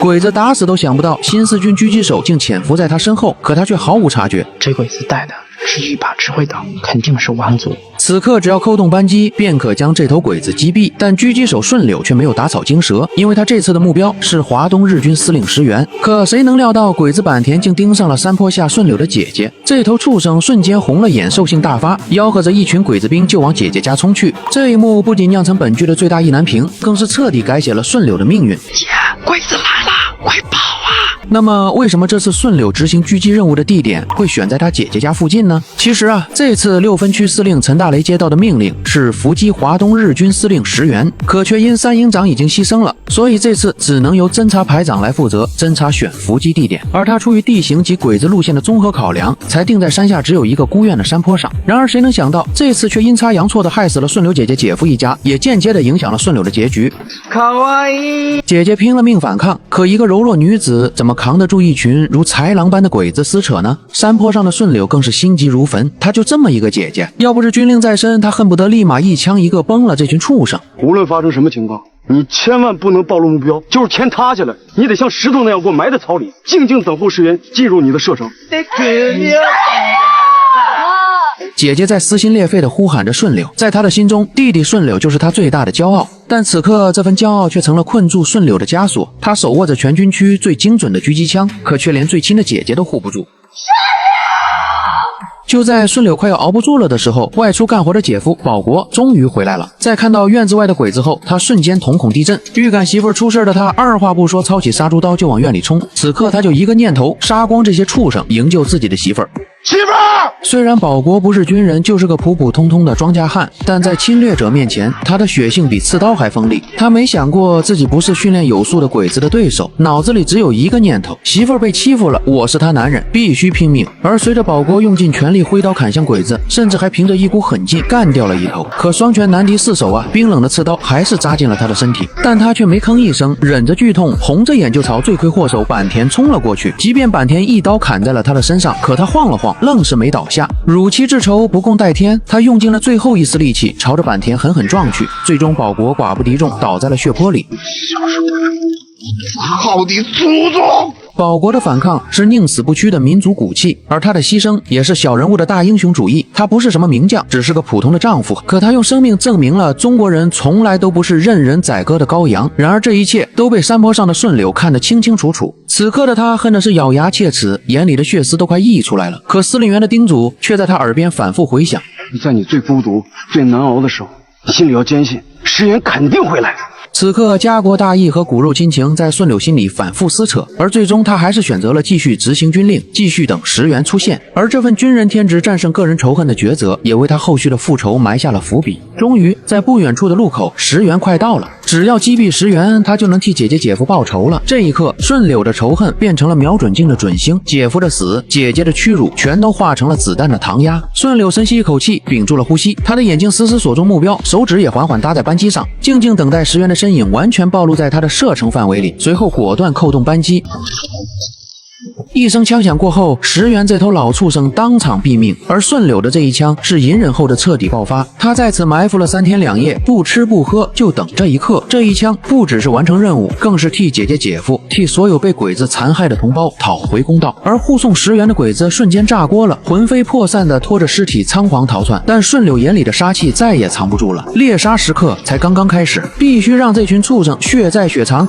鬼子打死都想不到新四军狙擊手竟潛伏在他身后，可他却毫无察觉。这鬼子带的是一把指挥刀，肯定是王族。此刻只要扣动扳机，便可将这头鬼子击毙。但狙擊手顺柳却没有打草驚蛇，因為他這次的目標是華東日軍司令石原。可誰能料到鬼子坂田竟盯上了山坡下順柳的姐姐？這頭畜生瞬間紅了眼，獸性大發，吆喝着一群鬼子兵就往姐姐家衝去。這一幕不僅釀成本劇的最大意難平，更是徹底改寫了順柳的命運。姐，鬼子來了，快跑啊！那麼為什麼這次順柳執行狙擊任務的地點會選在他姐姐家附近呢？其實啊，這次6分區司令陳大雷接到的命令是伏擊華東日軍司令石原，可卻因3營長已經犧牲了，所以這次只能由偵察排長來負責偵察選伏擊地點。而他出於地形及鬼子路線的綜合考量，才定在山下只有一個孤院的山坡上。然而誰能想到，這次卻陰差陽錯地害死了順柳姐姐姐夫一家，也間接地影響了順柳的結局。卡哇伊，姐姐拼了命反抗，可一個柔弱女子怎麼扛得住一群如豺狼般的鬼子撕扯呢？山坡上的順柳更是心急如焚，她就這麼一個姐姐，要不是軍令在身，她恨不得立馬一槍一個崩了這群畜生。無論發生什麼情況，你千萬不能暴露目標，就是天塌下來，你得像石頭那樣給我埋在草裡，靜靜等候石原進入你的射程。姐姐在撕心裂肺地呼喊着順柳，在她的心中，弟弟順柳就是她最大的驕傲。但此刻，這份驕傲卻成了困住順柳的枷鎖。她手握着全軍區最精準的狙擊槍，可卻連最親的姐姐都護不住。就在順柳快要熬不住了的時候，外出幹活的姐夫保國終於回來了。在看到院子外的鬼子後，他瞬間瞳孔地震，預感媳婦出事的他二話不說，操起殺豬刀就往院裡衝。此刻他就一個念頭，殺光這些畜生，營救自己的媳婦兒。媳婦兒！雖然保國不是軍人，就是個普普通通的莊稼漢，但在侵略者面前，他的血性比刺刀還鋒利。他沒想過自己不是訓練有素的鬼子的對手，腦子裡只有一個念頭：媳婦兒被欺負了，我是他男人，必須拼命。而隨着保國用盡全力揮刀砍向鬼子，甚至還憑着一股狠勁幹掉了一頭。可雙拳難敵四手啊，冰冷的刺刀還是扎進了他的身體，但他卻沒吭一聲，忍着劇痛，紅着眼就朝罪魁禍首坂田衝了過去。即便坂田一刀砍在了他的身上，可他晃了晃，愣是沒倒下。乳妻之仇不共戴天，他用盡了最後一絲力氣，朝着坂田狠狠撞去。最終保國寡不敵眾，倒在了血泊裡。好的祖宗！保國的反抗是寧死不屈的民族骨氣，而他的犧牲也是小人物的大英雄主義。他不是什麼名將，只是個普通的丈夫，可他用生命證明了中國人從來都不是任人宰割的羔羊。然而這一切都被山坡上的順柳看得清清楚楚。此刻的他恨的是咬牙切齒，眼裡的血絲都快溢出來了。可司令員的叮囑卻在他耳邊反覆回響：在你最孤獨、最難熬的時候，心裡要堅信，石原肯定會來。此刻家國大義和骨肉親情在順柳心裡反覆撕扯，而最終他還是選擇了繼續執行軍令，繼續等石原出現。而這份軍人天職戰勝個人仇恨的抉擇，也為他後續的復仇埋下了伏筆。終於在不遠處的路口，石原快到了，只要擊斃石原，他就能替姐姐姐夫報仇了。這一刻，順柳的仇恨變成了瞄準鏡的準星，姐夫的死，姐姐的屈辱，全都化成了子彈的膛壓。順柳深吸一口氣，屏住了呼吸，他的眼睛死死鎖中目標，手指也緩緩搭在扳機上，靜靜等待石原的身影完全暴露在他的射程範圍裡，隨後果斷扣動扳機。一聲槍響過後，石原這頭老畜生當場斃命，而順柳的這一槍是隱忍後的徹底爆發。他在此埋伏了3天2夜，不吃不喝，就等這一刻。這一槍不只是完成任務，更是替姐姐姐夫，替所有被鬼子殘害的同胞討回公道。而護送石原的鬼子瞬間炸鍋了，魂飛魄散的拖着屍體倉皇逃竄。但順柳眼裡的殺氣再也藏不住了，獵殺時刻才剛剛開始，必須讓這群畜生血債血償。